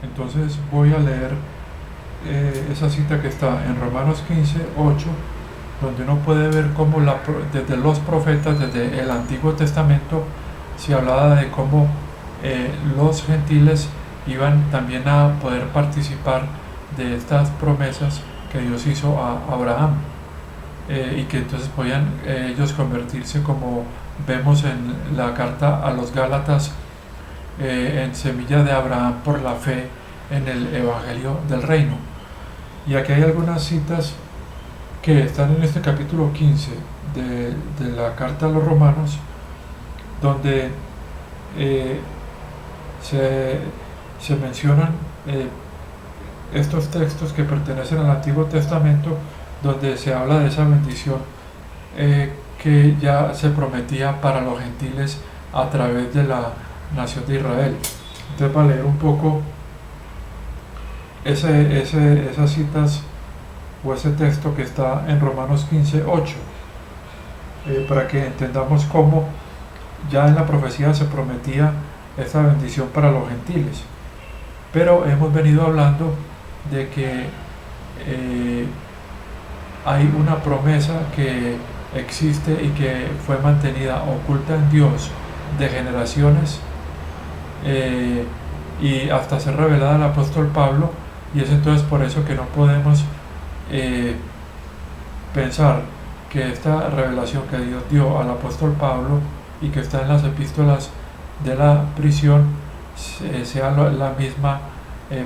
Entonces voy a leer esa cita que está en Romanos 15:8, donde uno puede ver cómo desde los profetas, desde el Antiguo Testamento, se hablaba de cómo los gentiles iban también a poder participar de estas promesas que Dios hizo a Abraham, y que entonces podían ellos convertirse, como vemos en la carta a los Gálatas, en semilla de Abraham por la fe en el Evangelio del Reino. Y aquí hay algunas citas que están en este capítulo 15 de la carta a los Romanos, donde se mencionan estos textos que pertenecen al Antiguo Testamento, donde se habla de esa bendición que ya se prometía para los gentiles a través de la nación de Israel. Entonces, para leer un poco esas citas o ese texto que está en Romanos 15:8, para que entendamos cómo ya en la profecía se prometía esta bendición para los gentiles. Pero hemos venido hablando de que hay una promesa que existe y que fue mantenida oculta en Dios de generaciones, y hasta ser revelada al apóstol Pablo, y es entonces por eso que no podemos pensar que esta revelación que Dios dio al apóstol Pablo y que está en las epístolas de la prisión sea la misma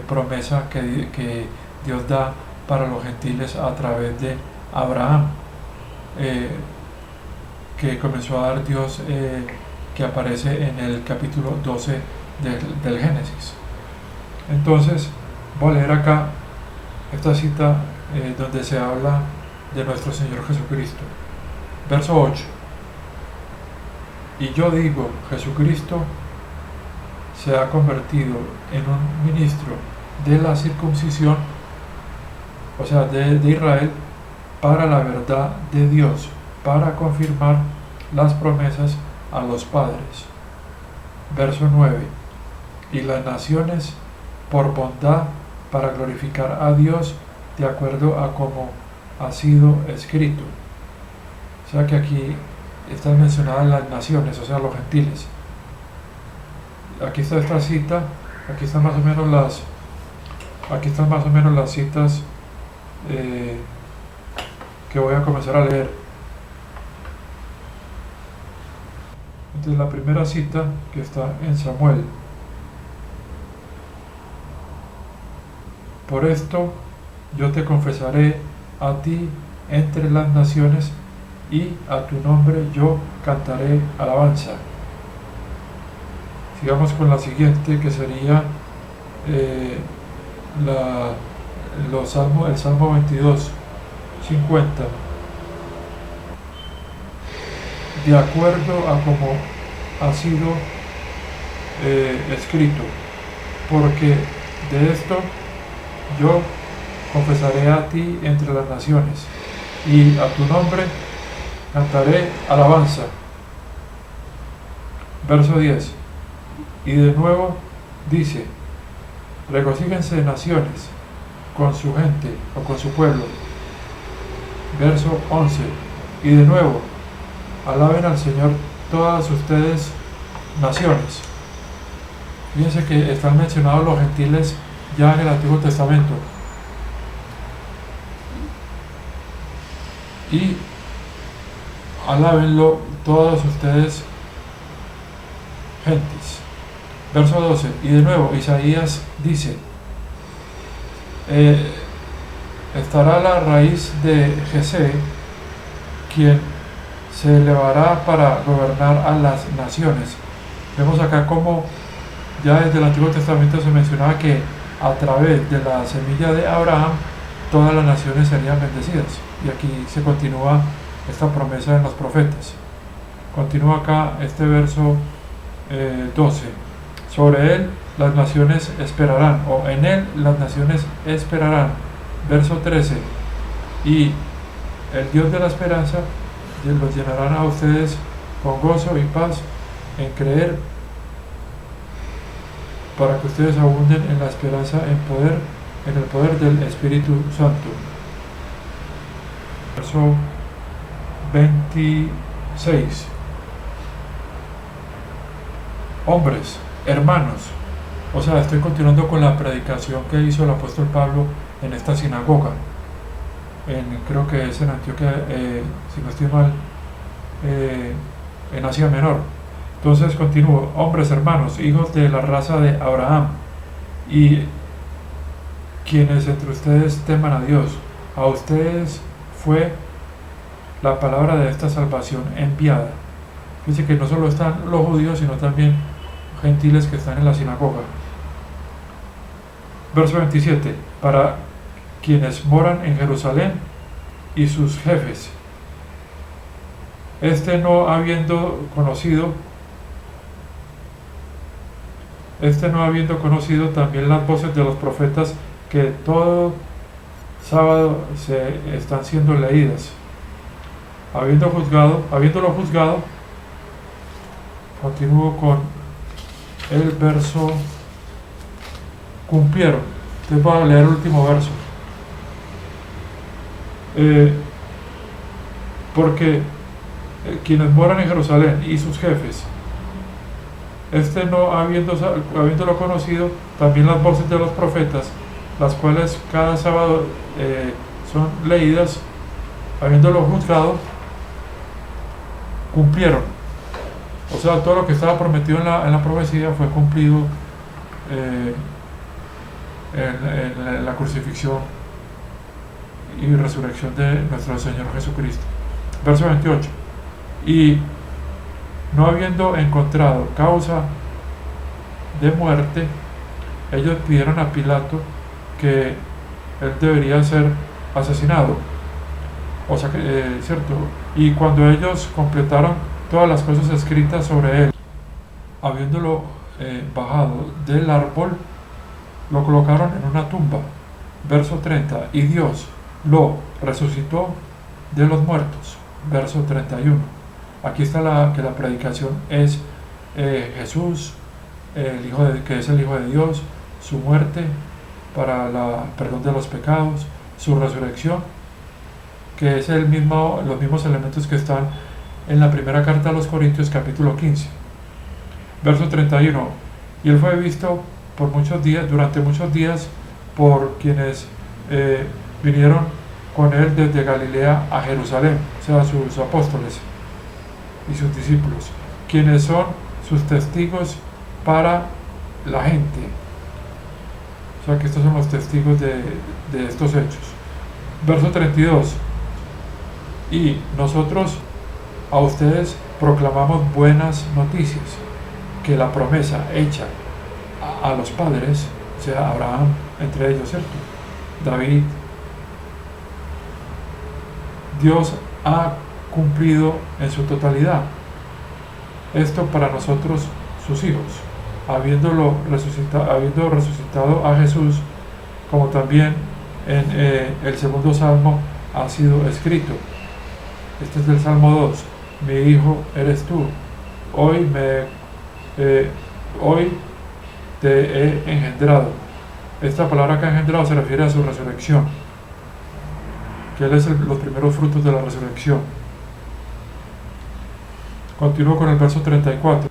promesa que Dios da para los gentiles a través de Abraham, que comenzó a dar Dios, que aparece en el capítulo 12 del Génesis. Entonces voy a leer acá esta cita donde se habla de nuestro Señor Jesucristo. Verso 8. Y yo digo, Jesucristo se ha convertido en un ministro de la circuncisión, o sea, de Israel, para la verdad de Dios, para confirmar las promesas a los padres. Verso 9. Y las naciones por bondad, para glorificar a Dios, de acuerdo a como ha sido escrito. O sea que aquí están mencionadas las naciones, o sea, los gentiles. Aquí está esta cita, aquí están más o menos las citas que voy a comenzar a leer. Entonces, la primera cita que está en Samuel. Por esto yo te confesaré a ti entre las naciones, y a tu nombre yo cantaré alabanza. Sigamos con la siguiente, que sería el Salmo 22:50. De acuerdo a como ha sido escrito, porque de esto yo confesaré a ti entre las naciones, y a tu nombre cantaré alabanza. Verso 10. Y de nuevo dice, regocíjense naciones con su gente o con su pueblo. Verso 11. Y de nuevo, alaben al Señor todas ustedes naciones. Fíjense que están mencionados los gentiles ya en el Antiguo Testamento. Y alábenlo todos ustedes gentes. Verso 12. Y de nuevo Isaías dice, estará la raíz de Jesé, quien se elevará para gobernar a las naciones. Vemos acá como ya desde el Antiguo Testamento se mencionaba que a través de la semilla de Abraham todas las naciones serían bendecidas, y aquí se continúa esta promesa en los profetas. Continúa acá este verso 12. Sobre él las naciones esperarán, o en él las naciones esperarán. Verso 13. Y el Dios de la esperanza los llenarán a ustedes con gozo y paz en creer, para que ustedes abunden en la esperanza en el poder del Espíritu Santo. Verso 26. Hombres, hermanos, o sea, estoy continuando con la predicación que hizo el apóstol Pablo en esta sinagoga, creo que es en Antioquia, si no estoy mal, en Asia Menor. Entonces continúo: hombres, hermanos, hijos de la raza de Abraham, y quienes entre ustedes teman a Dios, a ustedes fue la palabra de esta salvación enviada. Dice que no solo están los judíos, sino también gentiles que están en la sinagoga. Verso 27. Para quienes moran en Jerusalén y sus jefes, no habiendo conocido también las voces de los profetas que todo sábado se están siendo leídas, habiéndolo juzgado. Continúo con el verso: cumplieron. Entonces voy a leer el último verso. Porque quienes moran en Jerusalén y sus jefes, no habiéndolo conocido también las voces de los profetas, las cuales cada sábado son leídas, habiéndolo juzgado, cumplieron. O sea, todo lo que estaba prometido en la profecía fue cumplido en la crucifixión y resurrección de nuestro Señor Jesucristo. Verso 28. Y no habiendo encontrado causa de muerte, ellos pidieron a Pilato que él debería ser asesinado. O sea que, cierto. Y cuando ellos completaron todas las cosas escritas sobre él, habiéndolo bajado del árbol, lo colocaron en una tumba. Verso 30. Y Dios lo resucitó de los muertos. Verso 31. Aquí está que la predicación es Jesús, que es el Hijo de Dios, su muerte para el perdón de los pecados, su resurrección, que es los mismos elementos que están en la primera carta a los Corintios, capítulo 15. Verso 31. Y él fue visto durante muchos días, por quienes vinieron con él desde Galilea a Jerusalén, o sea, sus apóstoles y sus discípulos, quienes son sus testigos para la gente. O sea que estos son los testigos de estos hechos. Verso 32. Y nosotros a ustedes proclamamos buenas noticias, que la promesa hecha a los padres, o sea, Abraham, entre ellos, ¿cierto?, David, Dios ha cumplido en su totalidad. Esto para nosotros, sus hijos, habiendo resucitado a Jesús, como también en el segundo salmo ha sido escrito. Este es del Salmo 2. Mi hijo eres tú. Hoy te he engendrado. Esta palabra que ha engendrado se refiere a su resurrección, que Él es los primeros frutos de la resurrección. Continúo con el verso 34.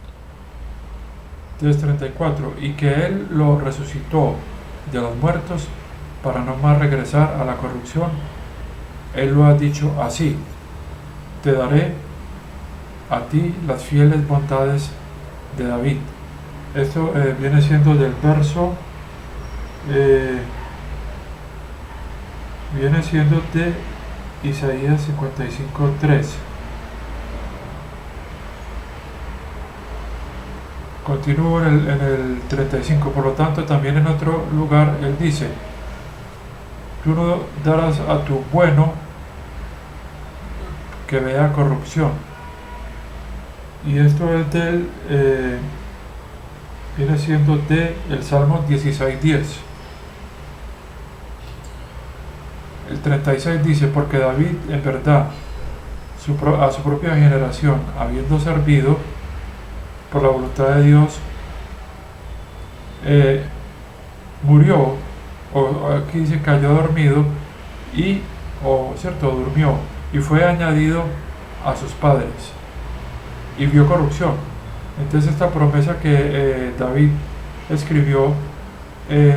Entonces 34. Y que Él lo resucitó de los muertos para no más regresar a la corrupción. Él lo ha dicho así: te daré a ti las fieles bondades de David. Esto viene siendo del verso, viene siendo de Isaías 55:3. Continúo en el 35. Por lo tanto, también en otro lugar él dice: tú no darás a tu bueno que vea corrupción. Y esto es viene siendo de el Salmo 16:10. El 36 dice: porque David en verdad a su propia generación, habiendo servido por la voluntad de Dios, murió, o aquí dice cayó dormido, cierto, durmió, y fue añadido a sus padres, y vio corrupción. Entonces esta promesa que David escribió,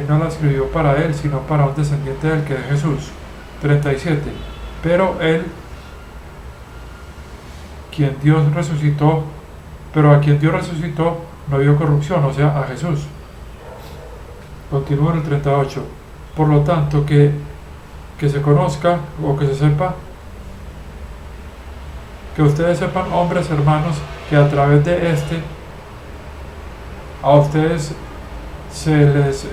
no la escribió para él, sino para un descendiente del que es Jesús. 37. Pero él, quien Dios resucitó, pero a quien Dios resucitó no vio corrupción, o sea, a Jesús. Continúa en el 38. Por lo tanto, que se conozca o que se sepa, que ustedes sepan, hombres hermanos, que a través de a ustedes se les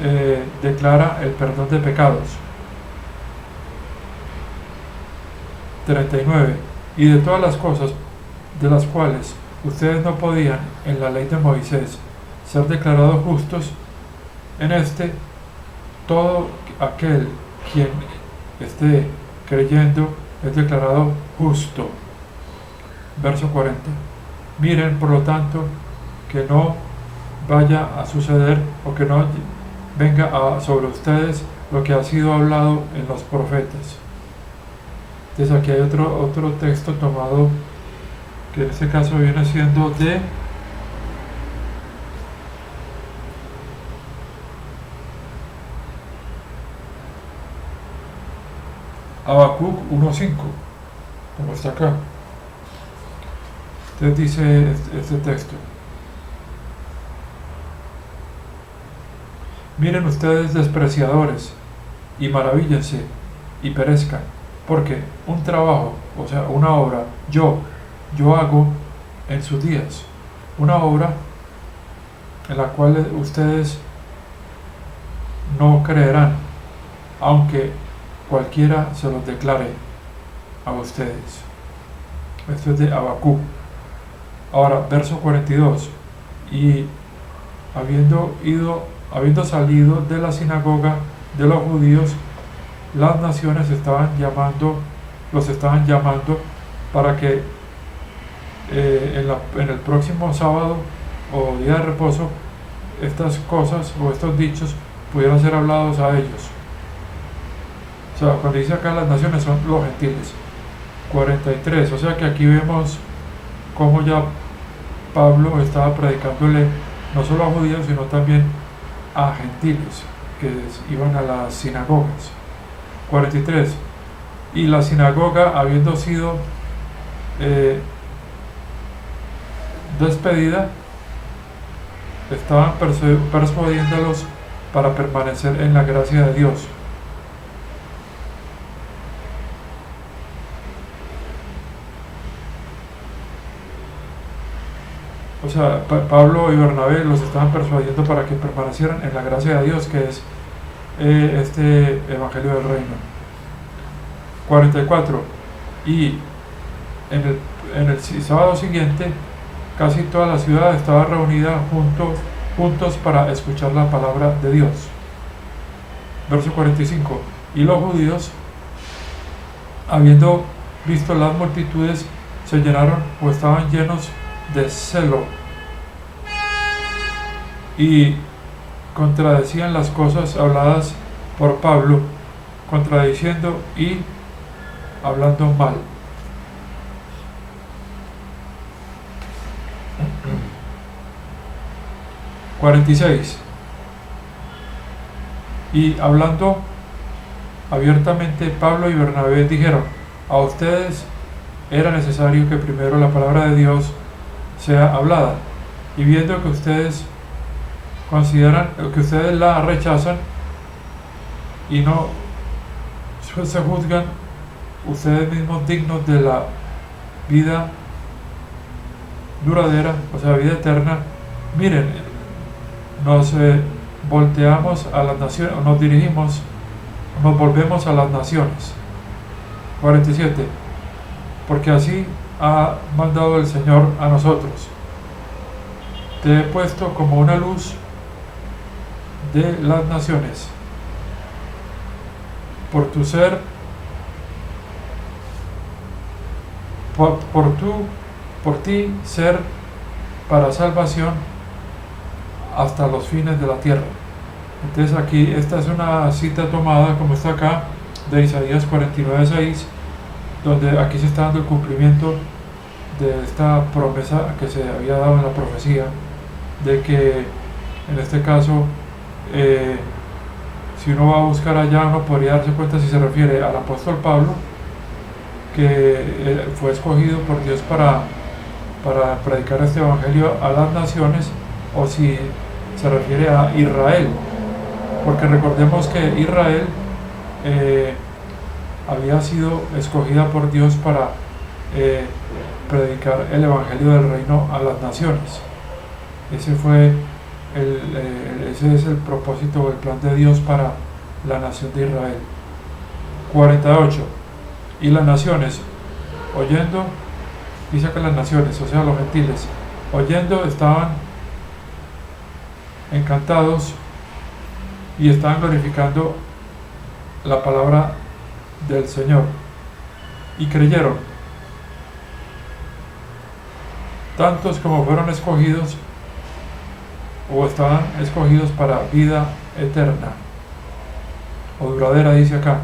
declara el perdón de pecados. 39. Y de todas las cosas de las cuales ustedes no podían en la ley de Moisés ser declarados justos, en todo aquel quien esté creyendo es declarado justo. Verso 40. Miren, por lo tanto, que no vaya a suceder o que no venga sobre ustedes lo que ha sido hablado en los profetas. Entonces aquí hay otro texto tomado, que en este caso viene siendo de Habacuc 1:5, como está acá. Entonces dice este texto: miren ustedes, despreciadores, y maravíllense y perezcan, porque un trabajo, o sea, una obra, yo hago en sus días, una obra en la cual ustedes no creerán, aunque cualquiera se los declare a ustedes. Esto es de Habacuc. Ahora, verso 42. Y habiendo salido de la sinagoga de los judíos, las naciones los estaban llamando para que en el próximo sábado o día de reposo estas cosas o estos dichos pudieran ser hablados a ellos. O sea, cuando dice acá las naciones son los gentiles. 43. O sea que aquí vemos cómo ya Pablo estaba predicándole no solo a judíos, sino también a gentiles que iban a las sinagogas. 43. Y la sinagoga, habiendo sido despedida, estaban persuadiéndolos para permanecer en la gracia de Dios. O sea, Pablo y Bernabé los estaban persuadiendo para que permanecieran en la gracia de Dios, que es este Evangelio del Reino. 44. Y en el sábado siguiente, casi toda la ciudad estaba reunida juntos para escuchar la palabra de Dios. Verso 45. Y los judíos, habiendo visto las multitudes, se llenaron o estaban llenos de celo y contradecían las cosas habladas por Pablo, contradiciendo y hablando mal. 46. Y hablando abiertamente, Pablo y Bernabé dijeron: a ustedes era necesario que primero la palabra de Dios sea hablada, y viendo que ustedes la rechazan y no se juzgan ustedes mismos dignos de la vida duradera, o sea, vida eterna, miren, nos volteamos a las naciones, nos volvemos a las naciones. 47. Porque así ha mandado el Señor a nosotros: te he puesto como una luz de las naciones, por ti ser para salvación hasta los fines de la tierra. Entonces aquí esta es una cita tomada, como está acá, de Isaías 49:6, donde aquí se está dando el cumplimiento de esta promesa que se había dado en la profecía, de que en este caso, si uno va a buscar allá, uno podría darse cuenta si se refiere al apóstol Pablo, que fue escogido por Dios para predicar este evangelio a las naciones, o si se refiere a Israel, porque recordemos que Israel había sido escogida por Dios para predicar el evangelio del reino a las naciones. Ese es el propósito o el plan de Dios para la nación de Israel. 48. Y las naciones, oyendo, dice que las naciones, o sea los gentiles, oyendo, estaban encantados y estaban glorificando la palabra del Señor, y creyeron, tantos como fueron escogidos o estaban escogidos para vida eterna o duradera, dice acá.